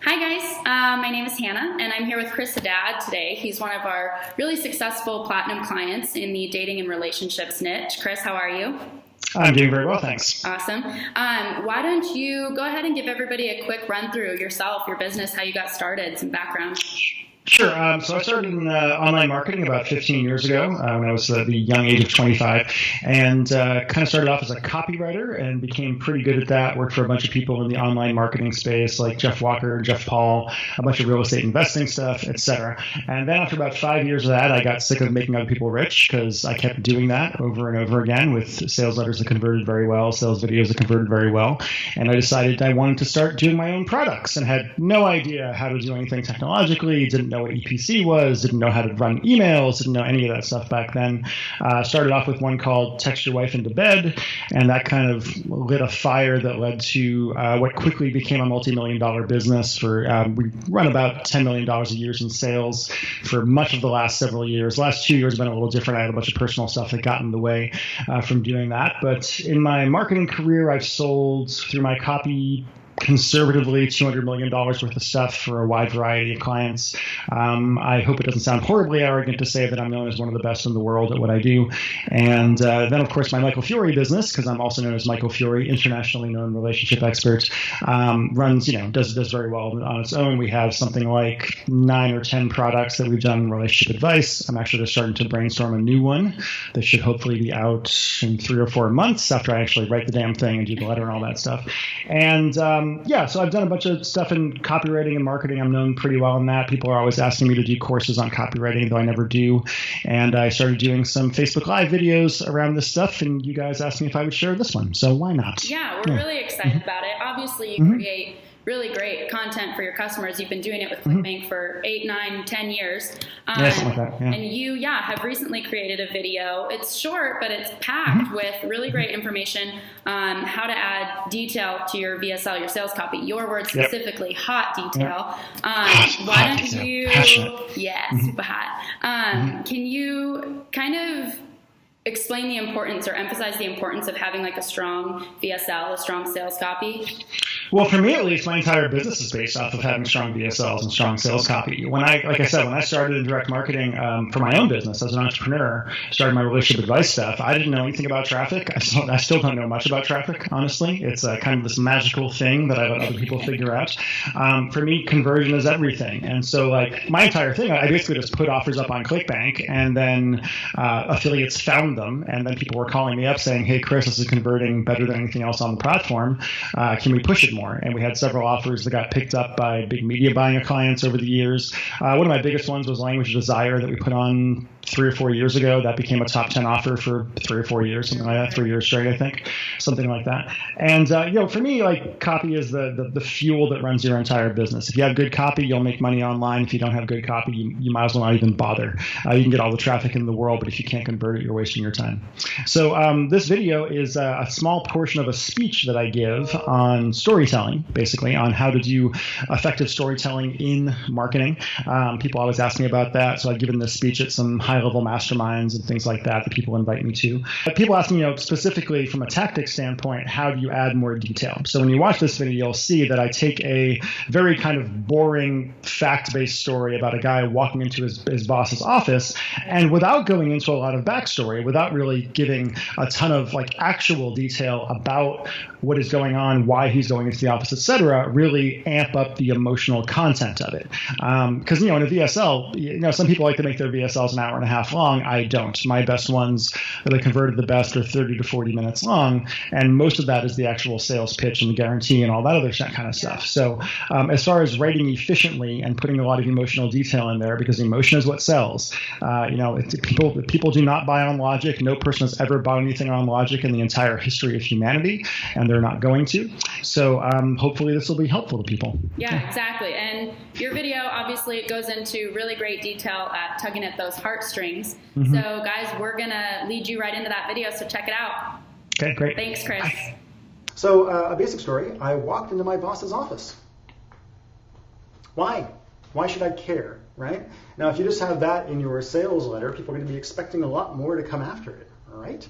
Hi guys, my name is Hannah and I'm here with Chris Haddad today. He's one of our really successful platinum clients in the dating and relationships niche. Chris, how are you? I'm doing very well, thanks. Awesome. Why don't you go ahead and give everybody a quick run through yourself, your business, how you got started, some background. Sure. So I started in online marketing about 15 years ago when I was the young age of 25, and kind of started off as a copywriter and became pretty good at that. Worked for a bunch of people in the online marketing space like Jeff Walker, Jeff Paul, a bunch of real estate investing stuff, etc. And then after about 5 years of that, I got sick of making other people rich because I kept doing that over and over again with sales letters that converted very well, sales videos that converted very well. And I decided I wanted to start doing my own products and had no idea how to do anything technologically, didn't know what EPC was, didn't know how to run emails, didn't know any of that stuff back then. Started off with one called Text Your Wife Into Bed, and that kind of lit a fire that led to what quickly became a multi-million-dollar business. We run about $10 million a year in sales for much of the last several years. Last 2 years have been a little different. I had a bunch of personal stuff that got in the way from doing that. But in my marketing career, I've sold through my copy conservatively $200 million worth of stuff for a wide variety of clients. I hope it doesn't sound horribly arrogant to say that I'm known as one of the best in the world at what I do. And then, of course, my Michael Fiore business, because I'm also known as Michael Fiore, internationally known relationship expert, does very well on its own. We have something like 9 or 10 products that we've done in relationship advice. I'm actually just starting to brainstorm a new one that should hopefully be out in 3 or 4 months after I actually write the damn thing and do the letter and all that stuff. And so I've done a bunch of stuff in copywriting and marketing. I'm known pretty well in that. People are always asking me to do courses on copywriting, though I never do. And I started doing some Facebook Live videos around this stuff, and you guys asked me if I would share this one. So why not? Yeah, we're really excited about it. Obviously, you create really great content for your customers. You've been doing it with ClickBank for 8, 9, 10 years. Something like that, yeah. And you, have recently created a video. It's short, but it's packed with really great information on how to add detail to your VSL, your sales copy. Your word specifically, hot detail. Why don't you, super hot. Can you kind of explain the importance or emphasize the importance of having like a strong VSL, a strong sales copy? Well, for me at least, my entire business is based off of having strong VSLs and strong sales copy. When I started in direct marketing for my own business as an entrepreneur, started my relationship advice stuff, I didn't know anything about traffic. I still don't know much about traffic, honestly. It's kind of this magical thing that I let other people figure out. For me, conversion is everything. And so like my entire thing, I basically just put offers up on ClickBank, and then affiliates found them, and then people were calling me up saying, hey, Chris, this is converting better than anything else on the platform. Can we push it more? And we had several offers that got picked up by big media buying clients over the years. One of my biggest ones was Language Desire that we put on 3 or 4 years ago. That became a top 10 offer for 3 or 4 years, something like that, 3 years straight, I think, something like that. And for me, like copy is the fuel that runs your entire business. If you have good copy, you'll make money online. If you don't have good copy, you might as well not even bother. You can get all the traffic in the world, but if you can't convert it, you're wasting your time. So this video is a small portion of a speech that I give on storytelling, basically on how to do effective storytelling in marketing. People always ask me about that, so I've given this speech at some high-level masterminds and things like that people invite me to. But people ask me, specifically from a tactics standpoint, how do you add more detail? So when you watch this video, you'll see that I take a very kind of boring fact-based story about a guy walking into his boss's office, and without going into a lot of backstory, without really giving a ton of like actual detail about what is going on, why he's going into the office, etc., really amp up the emotional content of it. Because in a VSL, some people like to make their VSLs an hour and a half long. I don't. My best ones that I converted the best are 30 to 40 minutes long, and most of that is the actual sales pitch and the guarantee and all that other kind of stuff. So as far as writing efficiently and putting a lot of emotional detail in there, because emotion is what sells. People do not buy on logic. No person has ever bought anything on logic in the entire history of humanity, and they're not going to. So hopefully this will be helpful to people. Yeah, exactly. And your video, obviously, it goes into really great detail at tugging at those heartstrings. So guys, we're going to lead you right into that video, so check it out. Okay, great. Thanks, Chris. Bye. So a basic story, I walked into my boss's office. Why? Why should I care, right? Now, if you just have that in your sales letter, people are going to be expecting a lot more to come after it, all right?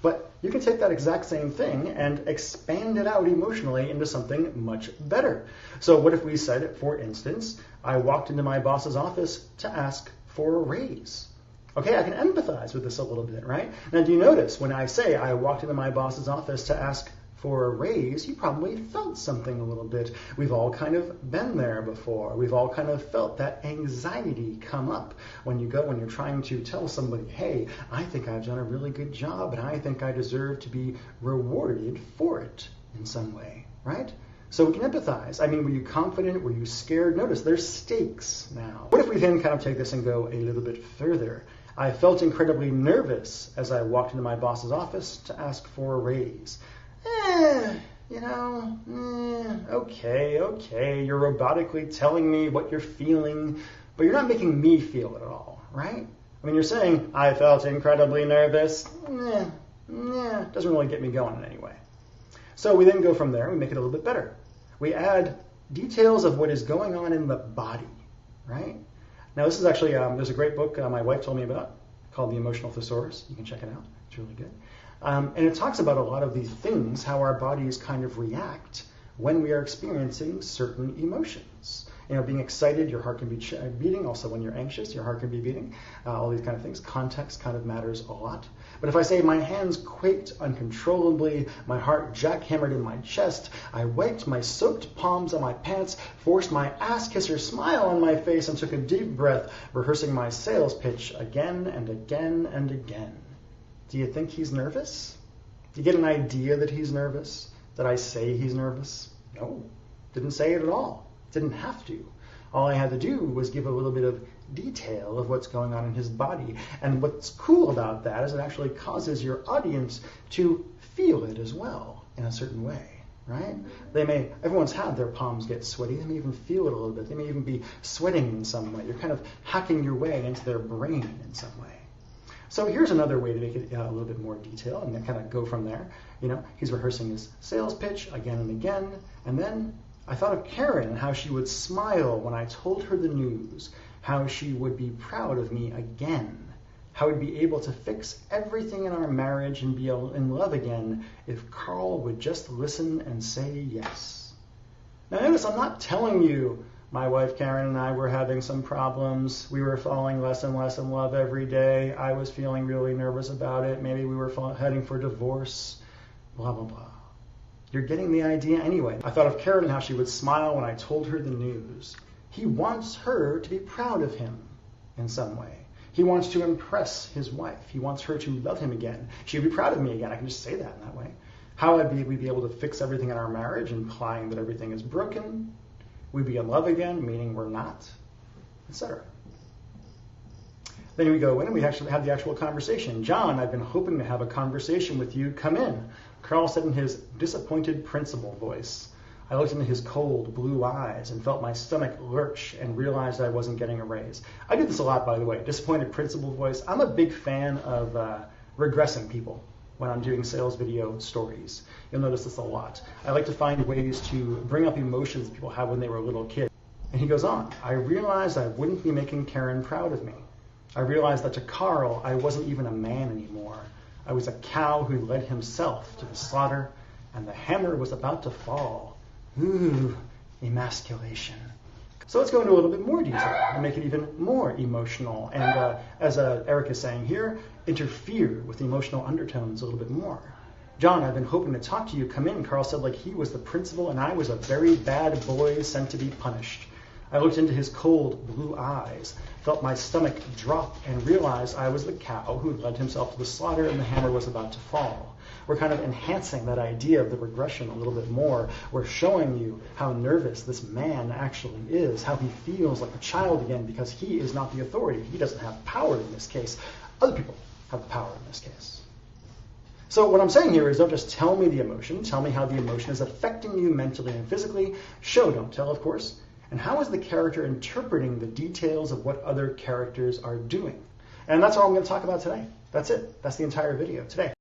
But you can take that exact same thing and expand it out emotionally into something much better. So what if we said, for instance, I walked into my boss's office to ask for a raise? Okay, I can empathize with this a little bit, right? Now, do you notice when I say I walked into my boss's office to ask for a raise, you probably felt something a little bit. We've all kind of been there before. We've all kind of felt that anxiety come up when you're trying to tell somebody, hey, I think I've done a really good job and I think I deserve to be rewarded for it in some way, right? So we can empathize. I mean, were you confident? Were you scared? Notice there's stakes now. What if we then kind of take this and go a little bit further? I felt incredibly nervous as I walked into my boss's office to ask for a raise. Okay, you're robotically telling me what you're feeling, but you're not making me feel it at all, right? I mean, you're saying, I felt incredibly nervous. Doesn't really get me going in any way. So we then go from there and we make it a little bit better. We add details of what is going on in the body, right? Now, this is actually, there's a great book my wife told me about called The Emotional Thesaurus. You can check it out. It's really good. And it talks about a lot of these things, how our bodies kind of react when we are experiencing certain emotions. You know, being excited, your heart can be beating. Also, when you're anxious, your heart can be beating. All these kind of things. Context kind of matters a lot. But if I say my hands quaked uncontrollably, my heart jackhammered in my chest, I wiped my soaked palms on my pants, forced my ass-kisser smile on my face, and took a deep breath, rehearsing my sales pitch again and again and again. Do you think he's nervous? Do you get an idea that he's nervous? Did I say he's nervous? No, didn't say it at all. Didn't have to. All I had to do was give a little bit of detail of what's going on in his body. And what's cool about that is it actually causes your audience to feel it as well in a certain way, right? Everyone's had their palms get sweaty. They may even feel it a little bit. They may even be sweating in some way. You're kind of hacking your way into their brain in some way. So here's another way to make it a little bit more detailed and then kind of go from there. You know, he's rehearsing his sales pitch again and again. And then I thought of Karen, how she would smile when I told her the news, how she would be proud of me again, how we'd be able to fix everything in our marriage and be in love again if Carl would just listen and say yes. Now notice I'm not telling you my wife Karen and I were having some problems. We were falling less and less in love every day. I was feeling really nervous about it. Maybe we were heading for divorce, blah, blah, blah. You're getting the idea anyway. I thought of Karen and how she would smile when I told her the news. He wants her to be proud of him in some way. He wants to impress his wife. He wants her to love him again. She'd be proud of me again. I can just say that in that way. How would we be able to fix everything in our marriage, implying that everything is broken? We'd be in love again, meaning we're not, etc. Then we go in and we actually have the actual conversation. John, I've been hoping to have a conversation with you. Come in. Carl said in his disappointed principal voice. I looked into his cold blue eyes and felt my stomach lurch and realized I wasn't getting a raise. I do this a lot, by the way, disappointed principal voice. I'm a big fan of regressing people when I'm doing sales video stories. You'll notice this a lot. I like to find ways to bring up emotions people have when they were a little kid. And he goes on, I realized I wouldn't be making Karen proud of me. I realized that to Carl, I wasn't even a man anymore. I was a cow who led himself to the slaughter, and the hammer was about to fall. Ooh, emasculation. So let's go into a little bit more detail and make it even more emotional. And as Eric is saying here, interfere with the emotional undertones a little bit more. John, I've been hoping to talk to you. Come in. Carl said like he was the principal and I was a very bad boy sent to be punished. I looked into his cold blue eyes, felt my stomach drop, and realized I was the cow who led himself to the slaughter and the hammer was about to fall. We're kind of enhancing that idea of the regression a little bit more. We're showing you how nervous this man actually is, how he feels like a child again because he is not the authority. He doesn't have power in this case. Other people have power in this case. So what I'm saying here is don't just tell me the emotion. Tell me how the emotion is affecting you mentally and physically. Show, don't tell, of course. And how is the character interpreting the details of what other characters are doing? And that's all I'm going to talk about today. That's it. That's the entire video today.